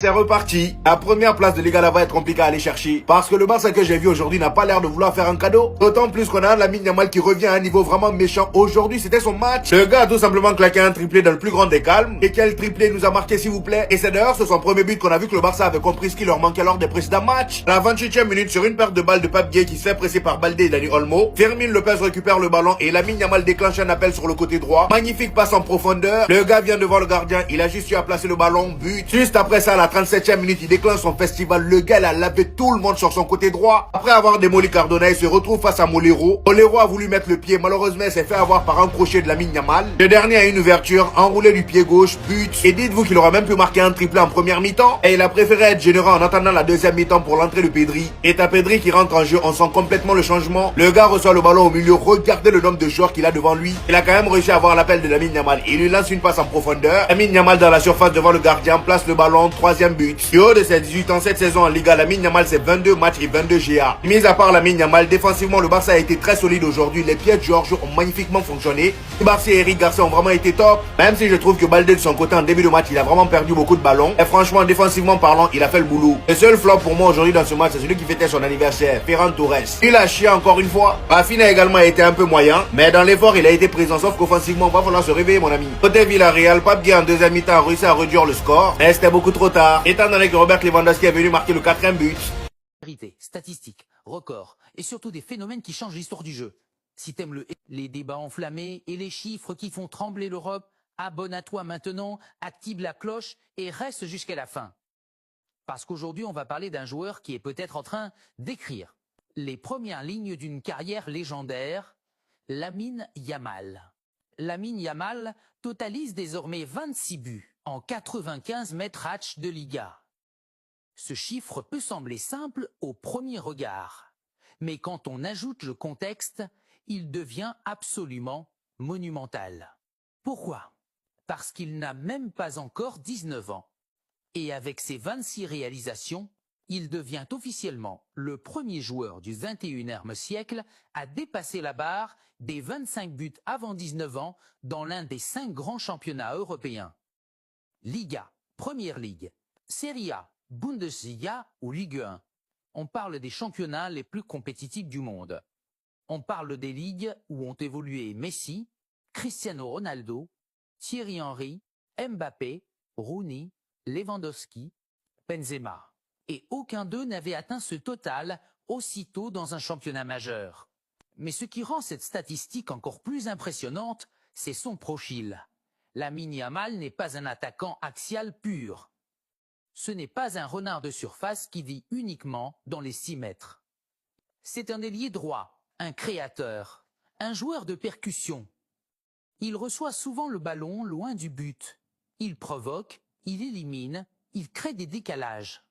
c'est reparti. La première place de Liga là va être compliquée à aller chercher. Parce que le Barça que j'ai vu aujourd'hui n'a pas l'air de vouloir faire un cadeau. D'autant plus qu'on a Lamine Yamal qui revient à un niveau vraiment méchant. Aujourd'hui, c'était son match. Le gars a tout simplement claqué un triplé dans le plus grand des calmes. Et quel triplé nous a marqué, s'il vous plaît? Et c'est d'ailleurs sur son premier but qu'on a vu que le Barça avait compris ce qui leur manquait lors des précédents matchs. La 28e minute, sur une perte de balle de Pape Gueye qui se fait presser par Baldé et Dani Olmo, Fermin Lopez récupère le ballon et Lamine Yamal déclenche un appel sur le côté droit. Magnifique passe en profondeur. Le gars vient devant le gardien. Il a juste eu à placer le ballon. But. Juste après ça, à la 37e minute, il déclenche son festival. Le gars, il a lavé tout le monde sur son côté droit. Après avoir démoli Cardona, il se retrouve face à Molero. Molero a voulu mettre le pied. Malheureusement, il s'est fait avoir par un crochet de Lamine Yamal. Le dernier a une ouverture, enroulé du pied gauche, but. Et dites-vous qu'il aura même pu marquer un triplé en première mi-temps. Et il a préféré être généreux en attendant la deuxième mi-temps pour l'entrée de Pedri. Et t'as Pedri qui rentre en jeu. On sent complètement le changement. Le gars reçoit le ballon au milieu. Regardez le nombre de joueurs qu'il a devant lui. Il a quand même réussi à avoir l'appel de Lamine Yamal. Il lui lance une passe en profondeur. Lamine Yamal dans la surface devant le gardien place le ballon, troisième but. Du haut de ses 18 ans cette saison en Liga, Lamine Yamal c'est 22 matchs et 22 GA. Mis à part Lamine Yamal, défensivement le Barça a été très solide aujourd'hui. Les pieds de Giorgio ont magnifiquement fonctionné. Barça et Eric Garcia ont vraiment été top. Même si je trouve que Baldé de son côté en début de match, il a vraiment perdu beaucoup de ballons. Et franchement, défensivement parlant, il a fait le boulot. Le seul flop pour moi aujourd'hui dans ce match, c'est celui qui fêtait son anniversaire, Ferran Torres. Il a chié encore une fois. Rafinha a également été un peu moyen, mais dans l'effort, il a été présent. Sauf qu'offensivement, va falloir se réveiller, mon ami. Côté Villarreal, Pape Gueye en deuxième mi-temps a réussi à réduire le score, mais c'était beaucoup trop tard, étant donné que Robert Lewandowski est venu marquer le quatrième but. Statistiques, records, et surtout des phénomènes qui changent l'histoire du jeu. Si t'aimes les débats enflammés et les chiffres qui font trembler l'Europe, abonne à toi maintenant, active la cloche et reste jusqu'à la fin. Parce qu'aujourd'hui, on va parler d'un joueur qui est peut-être en train d'écrire les premières lignes d'une carrière légendaire, Lamine Yamal. Lamine Yamal totalise désormais 26 buts en 95 matchs de Liga. Ce chiffre peut sembler simple au premier regard, mais quand on ajoute le contexte, il devient absolument monumental. Pourquoi? Parce qu'il n'a même pas encore 19 ans. Et avec ses 26 réalisations, il devient officiellement le premier joueur du 21e siècle à dépasser la barre des 25 buts avant 19 ans dans l'un des 5 grands championnats européens. Liga, Première Ligue, Serie A, Bundesliga ou Ligue 1. On parle des championnats les plus compétitifs du monde. On parle des ligues où ont évolué Messi, Cristiano Ronaldo, Thierry Henry, Mbappé, Rooney, Lewandowski, Benzema. Et aucun d'eux n'avait atteint ce total aussitôt dans un championnat majeur. Mais ce qui rend cette statistique encore plus impressionnante, c'est son profil. Lamine Yamal n'est pas un attaquant axial pur. Ce n'est pas un renard de surface qui vit uniquement dans les 6 mètres. C'est un ailier droit, un créateur, un joueur de percussion. Il reçoit souvent le ballon loin du but. Il provoque, il élimine, il crée des décalages.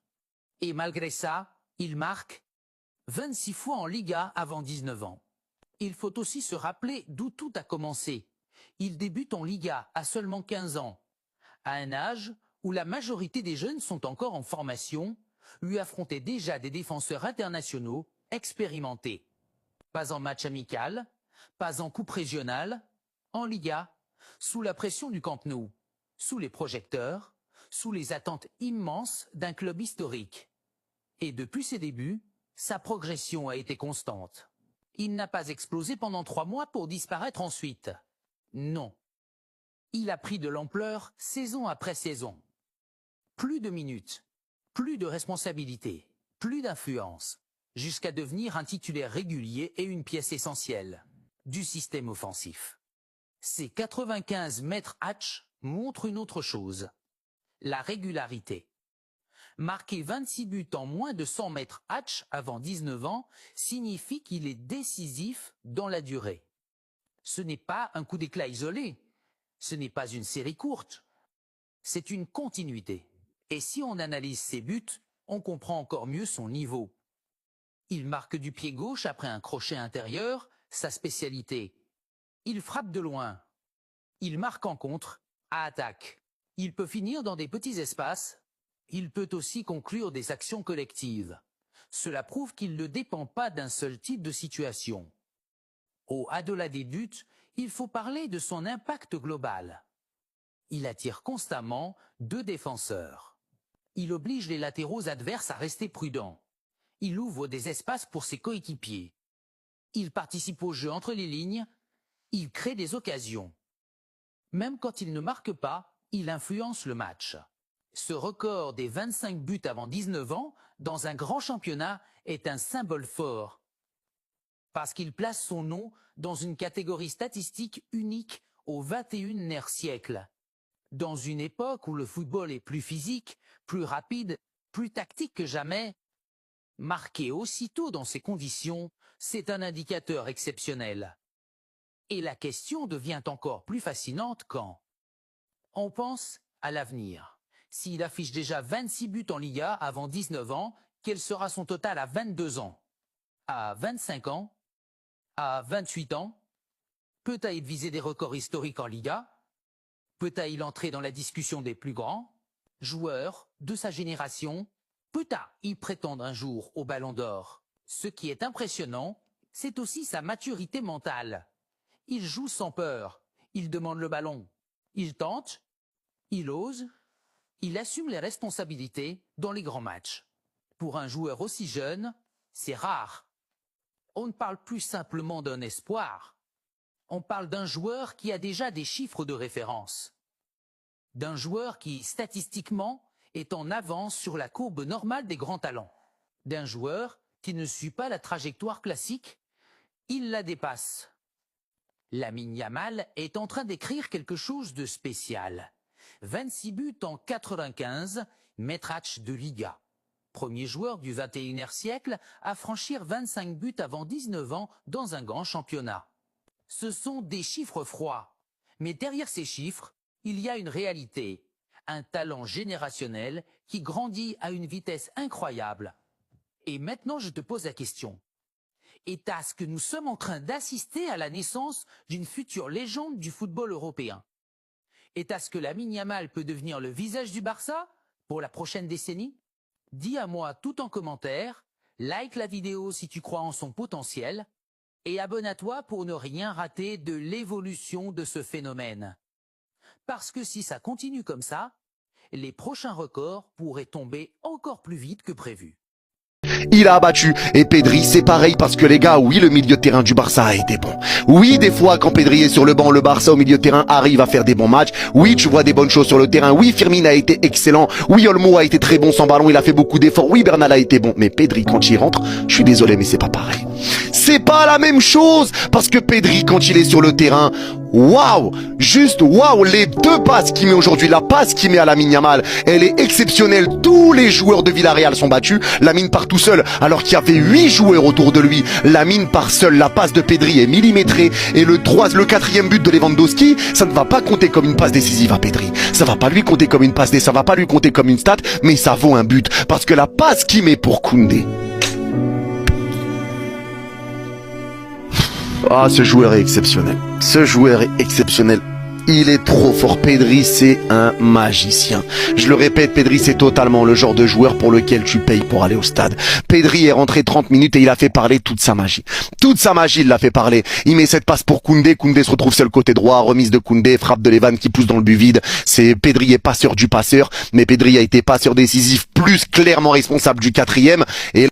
Et malgré ça, il marque 26 fois en Liga avant 19 ans. Il faut aussi se rappeler d'où tout a commencé. Il débute en Liga à seulement 15 ans, à un âge où la majorité des jeunes sont encore en formation, lui affrontaient déjà des défenseurs internationaux expérimentés. Pas en match amical, pas en coupe régionale, en Liga, sous la pression du Camp Nou, sous les projecteurs, sous les attentes immenses d'un club historique. Et depuis ses débuts, sa progression a été constante. Il n'a pas explosé pendant 3 mois pour disparaître ensuite. Non. Il a pris de l'ampleur saison après saison. Plus de minutes, plus de responsabilités, plus d'influence, jusqu'à devenir un titulaire régulier et une pièce essentielle du système offensif. Ces 95 mètres hatch montrent une autre chose, la régularité. Marquer 26 buts en moins de 100 mètres hatch avant 19 ans signifie qu'il est décisif dans la durée. Ce n'est pas un coup d'éclat isolé, ce n'est pas une série courte, c'est une continuité. Et si on analyse ses buts, on comprend encore mieux son niveau. Il marque du pied gauche après un crochet intérieur, sa spécialité. Il frappe de loin. Il marque en contre, à attaque. Il peut finir dans des petits espaces. Il peut aussi conclure des actions collectives. Cela prouve qu'il ne dépend pas d'un seul type de situation. Au-delà des buts, il faut parler de son impact global. Il attire constamment 2 défenseurs. Il oblige les latéraux adverses à rester prudents. Il ouvre des espaces pour ses coéquipiers. Il participe au jeu entre les lignes. Il crée des occasions. Même quand il ne marque pas, il influence le match. Ce record des 25 buts avant 19 ans, dans un grand championnat, est un symbole fort. Parce qu'il place son nom dans une catégorie statistique unique au XXIe siècle. Dans une époque où le football est plus physique, plus rapide, plus tactique que jamais, marquer aussitôt dans ces conditions, c'est un indicateur exceptionnel. Et la question devient encore plus fascinante quand on pense à l'avenir. S'il affiche déjà 26 buts en Liga avant 19 ans, quel sera son total à 22 ans? À 25 ans? À 28 ans? Peut-il viser des records historiques en Liga? Peut-il entrer dans la discussion des plus grands joueurs de sa génération? Peut-il prétendre un jour au Ballon d'Or? Ce qui est impressionnant, c'est aussi sa maturité mentale. Il joue sans peur, il demande le ballon, il tente, il ose, il assume les responsabilités dans les grands matchs. Pour un joueur aussi jeune, c'est rare. On ne parle plus simplement d'un espoir. On parle d'un joueur qui a déjà des chiffres de référence. D'un joueur qui, statistiquement, est en avance sur la courbe normale des grands talents. D'un joueur qui ne suit pas la trajectoire classique, il la dépasse. Lamine Yamal est en train d'écrire quelque chose de spécial. 26 buts en 95, maître de Liga. Premier joueur du XXIe siècle à franchir 25 buts avant 19 ans dans un grand championnat. Ce sont des chiffres froids. Mais derrière ces chiffres, il y a une réalité. Un talent générationnel qui grandit à une vitesse incroyable. Et maintenant, je te pose la question. Est-ce que nous sommes en train d'assister à la naissance d'une future légende du football européen? Est-ce que Lamine Yamal peut devenir le visage du Barça pour la prochaine décennie? Dis à moi tout en commentaire, like la vidéo si tu crois en son potentiel et abonne-toi pour ne rien rater de l'évolution de ce phénomène. Parce que si ça continue comme ça, les prochains records pourraient tomber encore plus vite que prévu. Il a abattu. Et Pedri, c'est pareil parce que les gars, oui, le milieu de terrain du Barça a été bon. Oui, des fois, quand Pedri est sur le banc, le Barça au milieu de terrain arrive à faire des bons matchs. Oui, tu vois des bonnes choses sur le terrain. Oui, Firmin a été excellent. Oui, Olmo a été très bon sans ballon. Il a fait beaucoup d'efforts. Oui, Bernal a été bon. Mais Pedri, quand il rentre, je suis désolé, mais c'est pas pareil. C'est pas la même chose parce que Pedri, quand il est sur le terrain, waouh, juste waouh, les deux passes qu'il met aujourd'hui, la passe qu'il met à Lamine Yamal, elle est exceptionnelle. Tous les joueurs de Villarreal sont battus. Lamine part tout seul alors qu'il y avait 8 joueurs autour de lui. Lamine part seul, la passe de Pedri est millimétrée et le 4e but de Lewandowski, ça ne va pas compter comme une passe décisive à Pedri. Ça va pas lui compter comme une passe décisive, ça va pas lui compter comme une stat, mais ça vaut un but parce que la passe qu'il met pour Koundé. Ah, ce joueur est exceptionnel. Ce joueur est exceptionnel. Il est trop fort. Pedri, c'est un magicien. Je le répète, Pedri, c'est totalement le genre de joueur pour lequel tu payes pour aller au stade. Pedri est rentré 30 minutes et il a fait parler toute sa magie. Toute sa magie, il l'a fait parler. Il met cette passe pour Koundé. Koundé se retrouve seul côté droit. Remise de Koundé, frappe de Levan qui pousse dans le but vide. C'est Pedri est passeur du passeur, mais Pedri a été passeur décisif, plus clairement responsable du 4e. Et